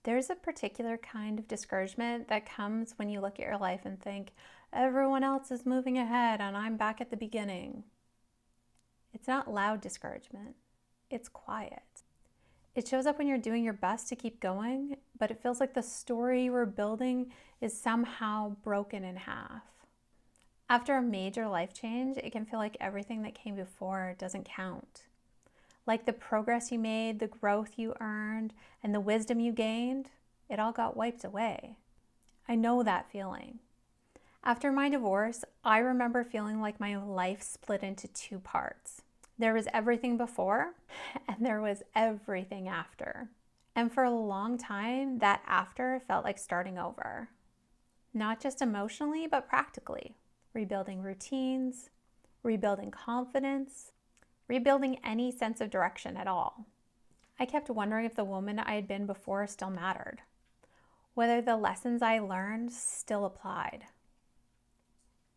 There's a particular kind of discouragement that comes when you look at your life and think, everyone else is moving ahead and I'm back at the beginning. It's not loud discouragement, it's quiet. It shows up when you're doing your best to keep going, but it feels like the story you were building is somehow broken in half. After a major life change, it can feel like everything that came before doesn't count. Like the progress you made, the growth you earned, and the wisdom you gained, it all got wiped away. I know that feeling. After my divorce, I remember feeling like my life split into two parts. There was everything before, and there was everything after. And for a long time, that after felt like starting over. Not just emotionally, but practically. Rebuilding routines, rebuilding confidence, rebuilding any sense of direction at all. I kept wondering if the woman I had been before still mattered, whether the lessons I learned still applied,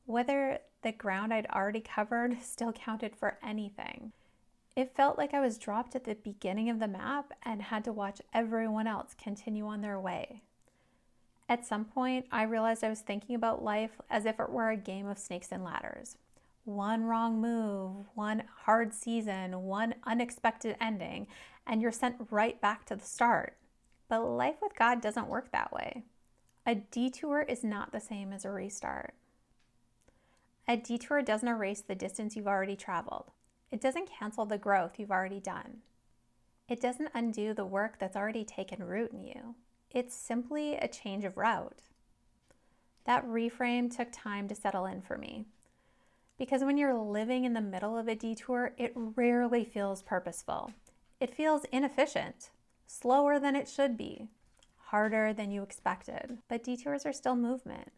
whether the ground I'd already covered still counted for anything. It felt like I was dropped at the beginning of the map and had to watch everyone else continue on their way. At some point, I realized I was thinking about life as if it were a game of snakes and ladders. One wrong move, one hard season, one unexpected ending, and you're sent right back to the start. But life with God doesn't work that way. A detour is not the same as a restart. A detour doesn't erase the distance you've already traveled. It doesn't cancel the growth you've already done. It doesn't undo the work that's already taken root in you. It's simply a change of route. That reframe took time to settle in for me. Because when you're living in the middle of a detour, it rarely feels purposeful. It feels inefficient, slower than it should be, harder than you expected. But detours are still movement.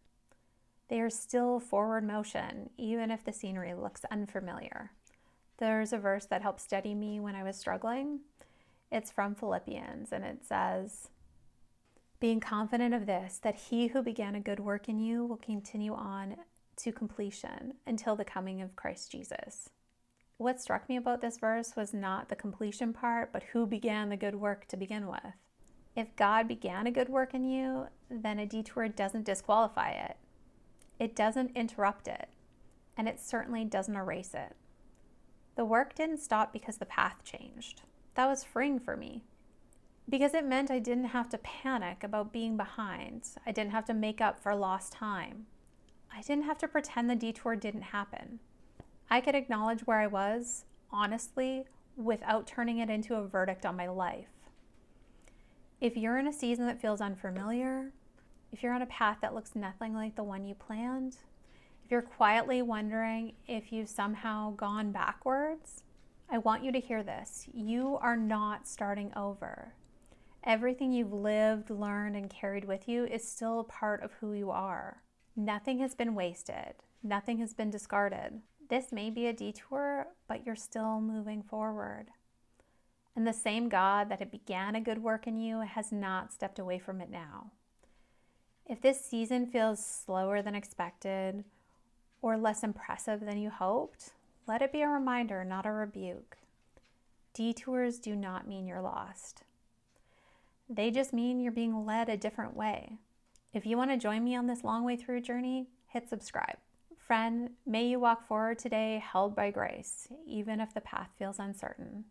They are still forward motion, even if the scenery looks unfamiliar. There's a verse that helped steady me when I was struggling. It's from Philippians, and it says, "Being confident of this, that he who began a good work in you will continue on to completion until the coming of Christ Jesus." What struck me about this verse was not the completion part, but who began the good work to begin with. If God began a good work in you, then a detour doesn't disqualify it. It doesn't interrupt it, and it certainly doesn't erase it. The work didn't stop because the path changed. That was freeing for me, because it meant I didn't have to panic about being behind. I didn't have to make up for lost time. I didn't have to pretend the detour didn't happen. I could acknowledge where I was, honestly, without turning it into a verdict on my life. If you're in a season that feels unfamiliar, if you're on a path that looks nothing like the one you planned, if you're quietly wondering if you've somehow gone backwards, I want you to hear this. You are not starting over. Everything you've lived, learned, and carried with you is still a part of who you are. Nothing has been wasted. Nothing has been discarded. This may be a detour, but you're still moving forward. And the same God that had began a good work in you has not stepped away from it now. If this season feels slower than expected or less impressive than you hoped, let it be a reminder, not a rebuke. Detours do not mean you're lost. They just mean you're being led a different way. If you want to join me on this long way through journey, hit subscribe. Friend, may you walk forward today held by grace, even if the path feels uncertain.